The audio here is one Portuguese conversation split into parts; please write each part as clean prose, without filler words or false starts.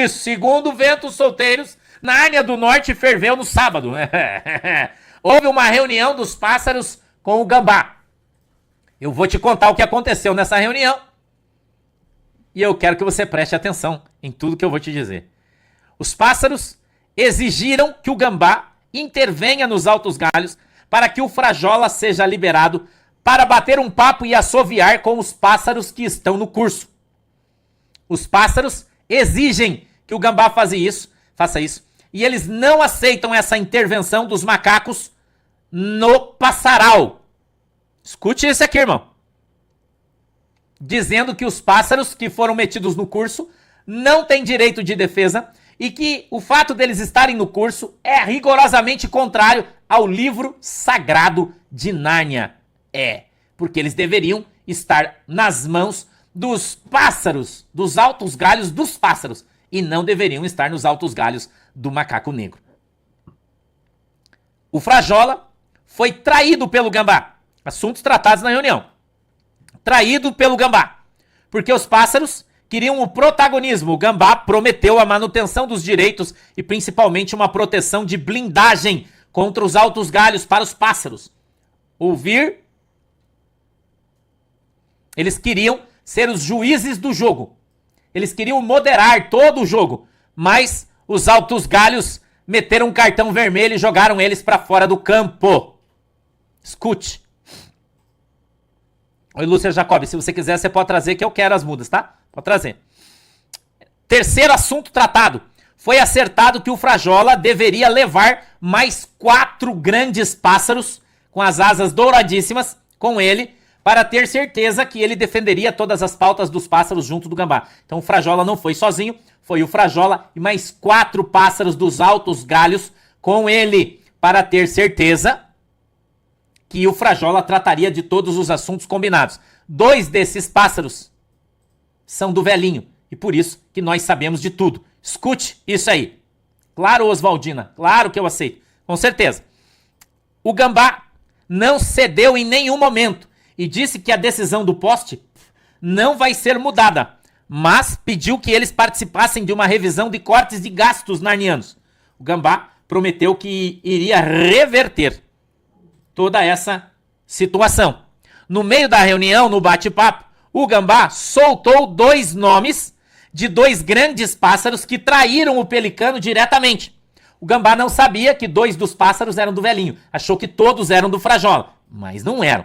Segundo ventos solteiros, Nárnia do Norte ferveu no sábado. Houve uma reunião dos pássaros com o gambá. Eu vou te contar o que aconteceu nessa reunião. E eu quero que você preste atenção em tudo que eu vou te dizer. Os pássaros exigiram que o gambá intervenha nos altos galhos para que o Frajola seja liberado para bater um papo e assoviar com os pássaros que estão no curso. Os pássaros exigem que o gambá faça isso, e eles não aceitam essa intervenção dos macacos no passaral. Escute isso aqui, irmão. Dizendo que os pássaros que foram metidos no curso não têm direito de defesa e que o fato deles estarem no curso é rigorosamente contrário ao livro sagrado de Nárnia. Porque eles deveriam estar nas mãos dos pássaros, dos altos galhos dos pássaros, e não deveriam estar nos altos galhos do macaco negro. O Frajola foi traído pelo gambá. Assuntos tratados na reunião. Traído pelo gambá. Porque os pássaros queriam o protagonismo. O gambá prometeu a manutenção dos direitos e principalmente uma proteção de blindagem contra os altos galhos para os pássaros. Ouvir? Eles queriam ser os juízes do jogo. Eles queriam moderar todo o jogo, mas os altos galhos meteram um cartão vermelho e jogaram eles para fora do campo. Escute. Oi, Lúcia Jacob, se você quiser, você pode trazer que eu quero as mudas, tá? Pode trazer. Terceiro assunto tratado. Foi acertado que o Frajola deveria levar mais 4 grandes pássaros com as asas douradíssimas com ele, para ter certeza que ele defenderia todas as pautas dos pássaros junto do gambá. Então o Frajola não foi sozinho, foi o Frajola e mais 4 pássaros dos altos galhos com ele, para ter certeza que o Frajola trataria de todos os assuntos combinados. 2 desses pássaros são do velhinho, e por isso que nós sabemos de tudo. Escute isso aí. Claro, Oswaldina, claro que eu aceito, com certeza. O gambá não cedeu em nenhum momento e disse que a decisão do poste não vai ser mudada, mas pediu que eles participassem de uma revisão de cortes de gastos narnianos. O gambá prometeu que iria reverter toda essa situação. No meio da reunião, no bate-papo, o gambá soltou 2 nomes de 2 grandes pássaros que traíram o pelicano diretamente. O gambá não sabia que 2 dos pássaros eram do velhinho, achou que todos eram do Frajola, mas não eram.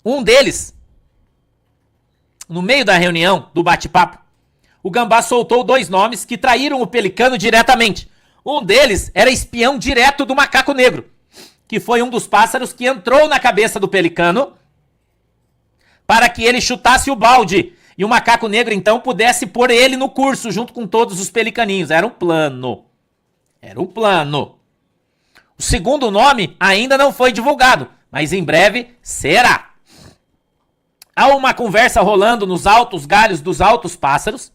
Um deles, no meio da reunião, do bate-papo, o gambá soltou 2 nomes que traíram o pelicano diretamente. Um deles era espião direto do macaco negro, que foi um dos pássaros que entrou na cabeça do pelicano para que ele chutasse o balde e o macaco negro então pudesse pôr ele no curso junto com todos os pelicaninhos. Era um plano. Era um plano. O segundo nome ainda não foi divulgado, mas em breve será. Há uma conversa rolando nos altos galhos dos altos pássaros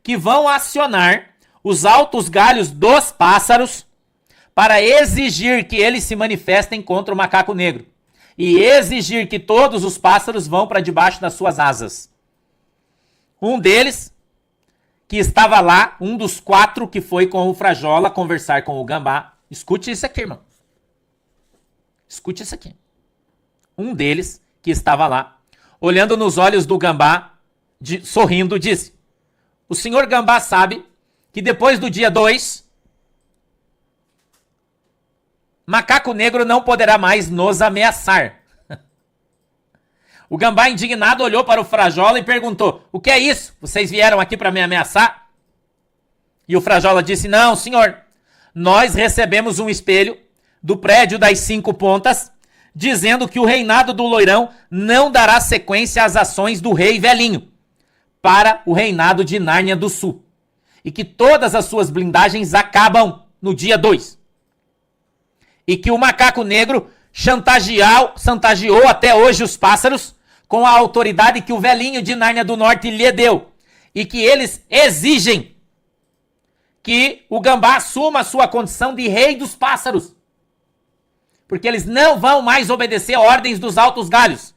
que vão acionar os altos galhos dos pássaros para exigir que eles se manifestem contra o macaco negro e exigir que todos os pássaros vão para debaixo das suas asas. Um deles, que estava lá, um dos 4 que foi com o Frajola conversar com o gambá. Escute isso aqui, irmão. Escute isso aqui. Um deles, que estava lá, olhando nos olhos do gambá, sorrindo, disse: o senhor gambá sabe que depois do dia 2, macaco negro não poderá mais nos ameaçar. O gambá indignado olhou para o Frajola e perguntou: o que é isso? Vocês vieram aqui para me ameaçar? E o Frajola disse: não, senhor, nós recebemos um espelho do prédio das 5 pontas dizendo que o reinado do loirão não dará sequência às ações do rei velhinho para o reinado de Nárnia do Sul e que todas as suas blindagens acabam no dia 2 e que o macaco negro chantageou até hoje os pássaros com a autoridade que o velhinho de Nárnia do Norte lhe deu e que eles exigem que o gambá assuma a sua condição de rei dos pássaros, porque eles não vão mais obedecer ordens dos altos galhos.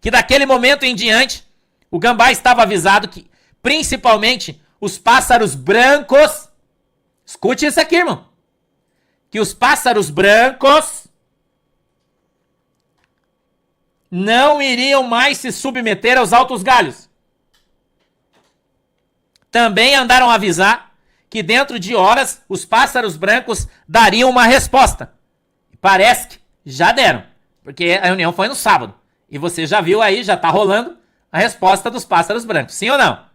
que daquele momento em diante, o Gambá estava avisado que, principalmente, os pássaros brancos, escute isso aqui, irmão, que os pássaros brancos não iriam mais se submeter aos altos galhos. Também andaram a avisar que dentro de horas os pássaros brancos dariam uma resposta. Parece que já deram, porque a reunião foi no sábado. E você já viu aí, já tá rolando a resposta dos pássaros brancos. Sim ou não?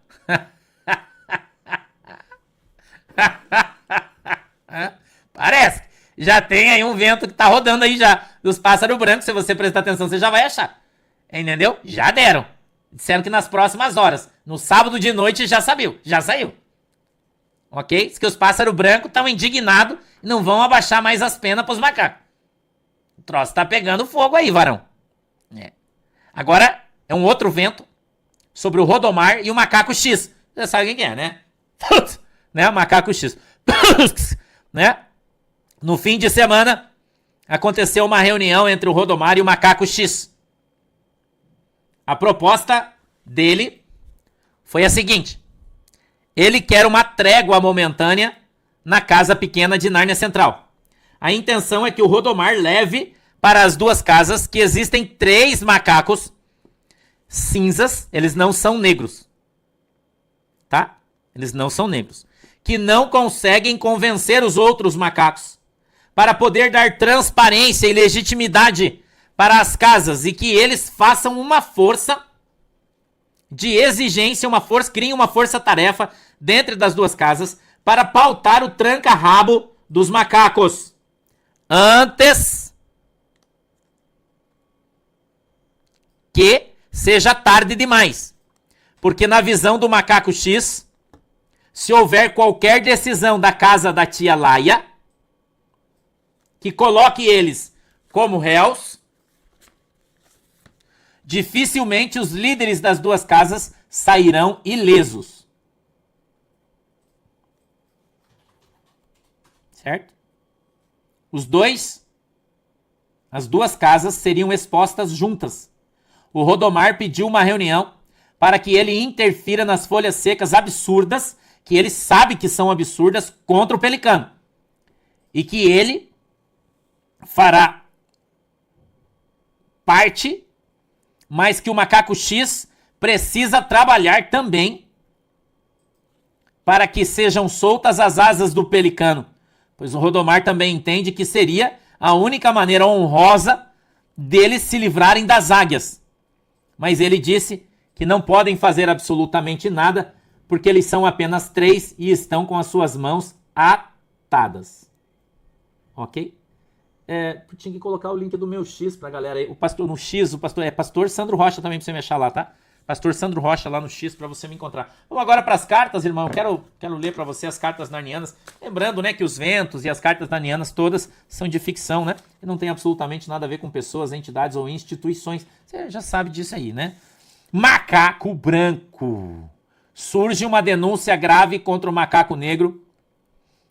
Parece. Já tem aí um vento que tá rodando aí já dos pássaros brancos. Se você prestar atenção, você já vai achar. Entendeu? Já deram. Disseram que nas próximas horas. No sábado de noite já saiu. Ok? Diz que os pássaros brancos estão indignados e não vão abaixar mais as penas pros macacos. O troço tá pegando fogo aí, varão. É. Agora é um outro vento sobre o Rodomar e o Macaco X. Você sabe quem é, né? Né? O Macaco X. Né? No fim de semana, aconteceu uma reunião entre o Rodomar e o Macaco X. A proposta dele foi a seguinte. Ele quer uma trégua momentânea na casa pequena de Nárnia Central. A intenção é que o Rodomar leve para as duas casas que existem 3 macacos cinzas, eles não são negros. Tá? Eles não são negros. Que não conseguem convencer os outros macacos para poder dar transparência e legitimidade para as casas e que eles façam uma força de exigência, criem uma força-tarefa dentro das duas casas para pautar o tranca-rabo dos macacos. Antes que seja tarde demais. Porque na visão do Macaco X, se houver qualquer decisão da casa da tia Laia que coloque eles como réus, dificilmente os líderes das duas casas sairão ilesos. Certo? As duas casas seriam expostas juntas. O Rodomar pediu uma reunião para que ele interfira nas folhas secas absurdas, que ele sabe que são absurdas, contra o Pelicano. E que ele fará parte, mas que o Macaco X precisa trabalhar também para que sejam soltas as asas do Pelicano, pois o Rodomar também entende que seria a única maneira honrosa deles se livrarem das águias. Mas ele disse que não podem fazer absolutamente nada, porque eles são apenas 3 e estão com as suas mãos atadas. Ok? Tinha que colocar o link do meu X pra galera aí. O pastor no X, Pastor Sandro Rocha também pra você me achar lá, tá? Pastor Sandro Rocha lá no X pra você me encontrar. Vamos agora pras cartas, irmão. Quero ler pra você as cartas narnianas. Lembrando, né, que os ventos e as cartas narnianas todas são de ficção, né? E não tem absolutamente nada a ver com pessoas, entidades ou instituições. Você já sabe disso aí, né? Macaco branco. Surge uma denúncia grave contra o macaco negro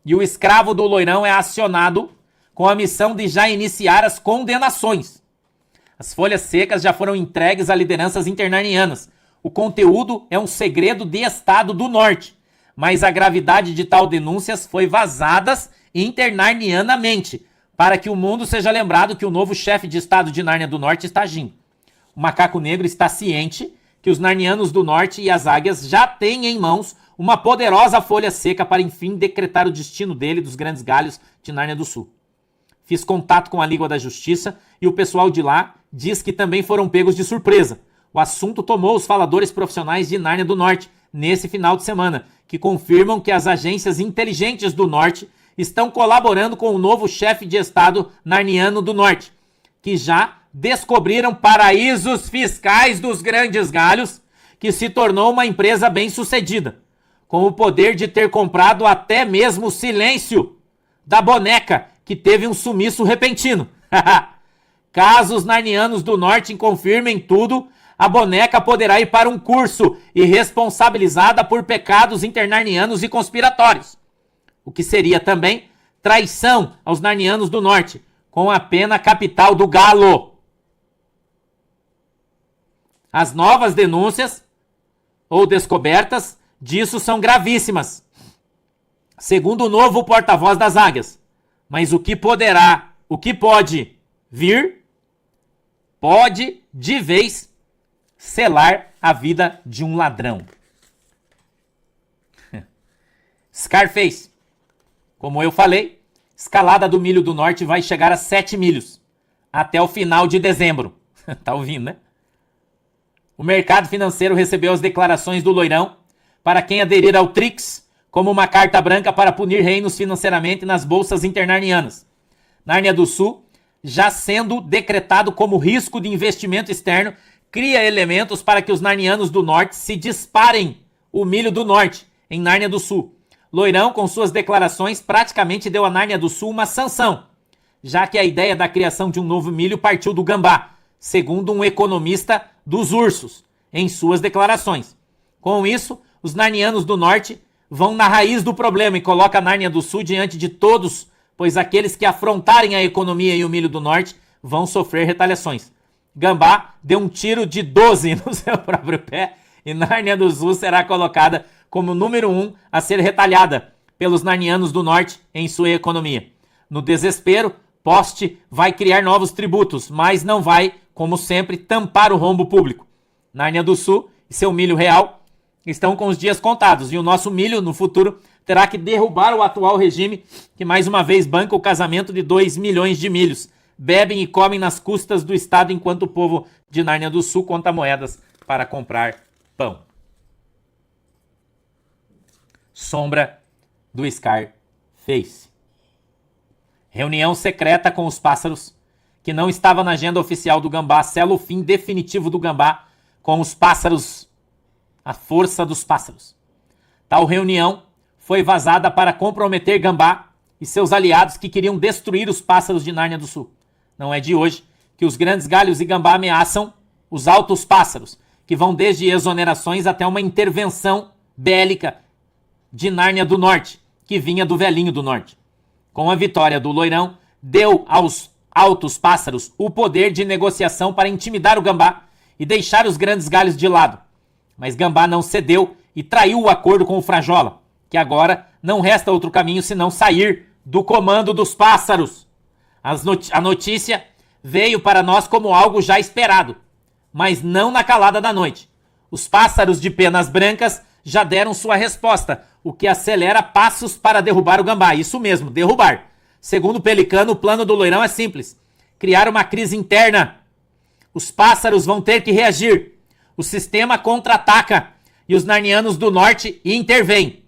e o escravo do loirão é acionado com a missão de já iniciar as condenações. As folhas secas já foram entregues a lideranças internarnianas. O conteúdo é um segredo de Estado do Norte, mas a gravidade de tal denúncias foi vazadas internarnianamente, para que o mundo seja lembrado que o novo chefe de Estado de Nárnia do Norte está agindo. O macaco negro está ciente que os narnianos do Norte e as águias já têm em mãos uma poderosa folha seca para enfim decretar o destino dele dos grandes galhos de Nárnia do Sul. Fiz contato com a Língua da Justiça e o pessoal de lá diz que também foram pegos de surpresa. O assunto tomou os faladores profissionais de Nárnia do Norte nesse final de semana, que confirmam que as agências inteligentes do Norte estão colaborando com o novo chefe de Estado narniano do Norte, que já descobriram paraísos fiscais dos grandes galhos, que se tornou uma empresa bem-sucedida, com o poder de ter comprado até mesmo o silêncio da boneca, que teve um sumiço repentino. Caso os narnianos do Norte confirmem tudo, a boneca poderá ir para um curso e responsabilizada por pecados internarnianos e conspiratórios, o que seria também traição aos narnianos do Norte, com a pena capital do galo. As novas denúncias ou descobertas disso são gravíssimas, segundo o novo porta-voz das águias. Mas o que pode vir, pode de vez selar a vida de um ladrão. Scarface. Como eu falei, escalada do milho do norte vai chegar a 7 milhos até o final de dezembro. Tá ouvindo, né? O mercado financeiro recebeu as declarações do Loirão para quem aderir ao TRIX como uma carta branca para punir reinos financeiramente nas bolsas internarnianas. Nárnia do Sul, já sendo decretado como risco de investimento externo, cria elementos para que os narnianos do norte se disparem o milho do norte em Nárnia do Sul. Loirão, com suas declarações, praticamente deu a Nárnia do Sul uma sanção, já que a ideia da criação de um novo milho partiu do gambá, segundo um economista dos ursos, em suas declarações. Com isso, os narnianos do norte vão na raiz do problema e colocam a Nárnia do Sul diante de todos, pois aqueles que afrontarem a economia e o milho do norte vão sofrer retaliações. Gambá deu um tiro de 12 no seu próprio pé e Nárnia do Sul será colocada como número 1 a ser retalhada pelos narnianos do norte em sua economia. No desespero, Poste vai criar novos tributos, mas não vai, como sempre, tampar o rombo público. Nárnia do Sul e seu milho real estão com os dias contados e o nosso milho, no futuro, terá que derrubar o atual regime que mais uma vez banca o casamento de 2 milhões de milhos. Bebem e comem nas custas do Estado enquanto o povo de Nárnia do Sul conta moedas para comprar pão. Sombra do Scarface. Reunião secreta com os pássaros, que não estava na agenda oficial do gambá, sela o fim definitivo do gambá com os pássaros, a força dos pássaros. Tal reunião foi vazada para comprometer gambá e seus aliados que queriam destruir os pássaros de Nárnia do Sul. Não é de hoje que os grandes galhos e gambá ameaçam os altos pássaros, que vão desde exonerações até uma intervenção bélica de Nárnia do Norte, que vinha do velhinho do Norte. Com a vitória do Loirão, deu aos altos pássaros o poder de negociação para intimidar o gambá e deixar os grandes galhos de lado. Mas gambá não cedeu e traiu o acordo com o Frajola, que agora não resta outro caminho senão sair do comando dos pássaros. A notícia veio para nós como algo já esperado, mas não na calada da noite. Os pássaros de penas brancas já deram sua resposta, o que acelera passos para derrubar o gambá. Isso mesmo, derrubar. Segundo o Pelicano, o plano do Loirão é simples: criar uma crise interna. Os pássaros vão ter que reagir. O sistema contra-ataca e os narnianos do norte intervêm.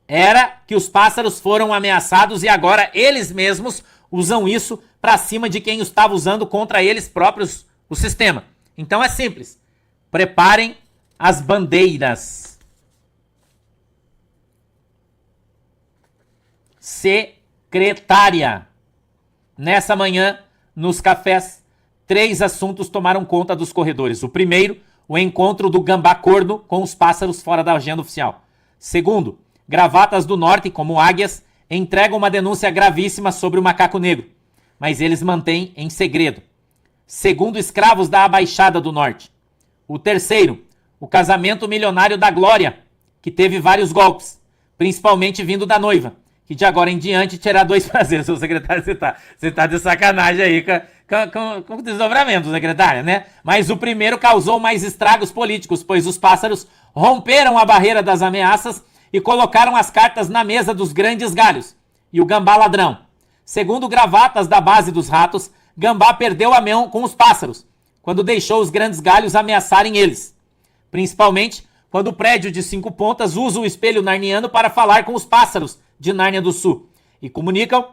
Era que os pássaros foram ameaçados e agora eles mesmos usam isso para cima de quem estava usando contra eles próprios o sistema. Então é simples. Preparem as bandeiras. Secretária. Nessa manhã, nos cafés, 3 assuntos tomaram conta dos corredores. O primeiro, o encontro do gambá corno com os pássaros fora da agenda oficial. Segundo, gravatas do norte, como águias, entregam uma denúncia gravíssima sobre o macaco negro, mas eles mantêm em segredo. Segundo, escravos da Abaixada do Norte. O terceiro, o casamento milionário da Glória, que teve vários golpes, principalmente vindo da noiva, que de agora em diante terá 2 prazeres. Seu secretário, você tá de sacanagem aí com o desdobramento, secretária, né? Mas o primeiro causou mais estragos políticos, pois os pássaros romperam a barreira das ameaças e colocaram as cartas na mesa dos grandes galhos e o gambá ladrão. Segundo gravatas da base dos ratos, gambá perdeu a mão com os pássaros, quando deixou os grandes galhos ameaçarem eles. Principalmente quando o prédio de 5 pontas usa o espelho narniano para falar com os pássaros de Nárnia do Sul e comunicam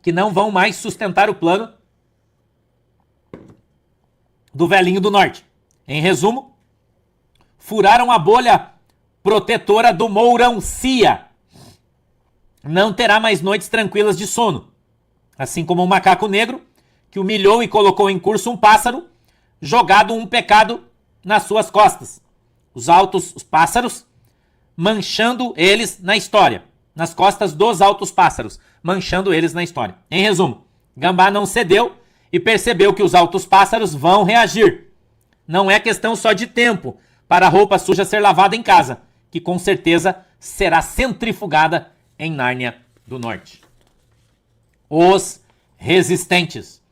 que não vão mais sustentar o plano do velhinho do norte. Em resumo, furaram a bolha protetora do Mourão Cia. Não terá mais noites tranquilas de sono, assim como o macaco negro que humilhou e colocou em curso um pássaro, jogado um pecado nas suas costas. Os pássaros, manchando eles na história. Nas costas dos altos pássaros, manchando eles na história. Em resumo, gambá não cedeu e percebeu que os altos pássaros vão reagir. Não é questão só de tempo para a roupa suja ser lavada em casa, que com certeza será centrifugada em Nárnia do Norte. Os Resistentes.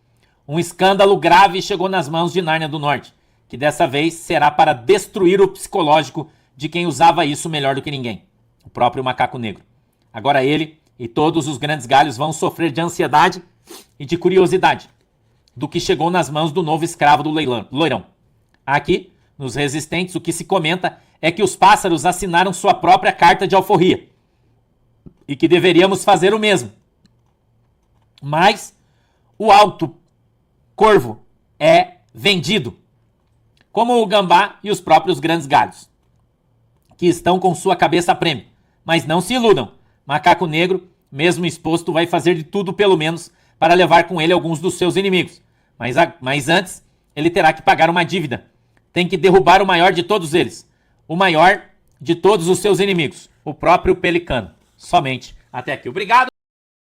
Um escândalo grave chegou nas mãos de Nárnia do Norte, que dessa vez será para destruir o psicológico de quem usava isso melhor do que ninguém, o próprio Macaco Negro. Agora ele e todos os grandes galhos vão sofrer de ansiedade e de curiosidade do que chegou nas mãos do novo escravo do Loirão. Aqui, nos Resistentes, o que se comenta é que os pássaros assinaram sua própria carta de alforria e que deveríamos fazer o mesmo. Mas o alto corvo é vendido, como o gambá e os próprios grandes galhos, que estão com sua cabeça a prêmio. Mas não se iludam, Macaco Negro, mesmo exposto, vai fazer de tudo pelo menos para levar com ele alguns dos seus inimigos. Mas antes, ele terá que pagar uma dívida. Tem que derrubar o maior de todos eles, o maior de todos os seus inimigos, o próprio Pelicano. Somente até aqui. Obrigado!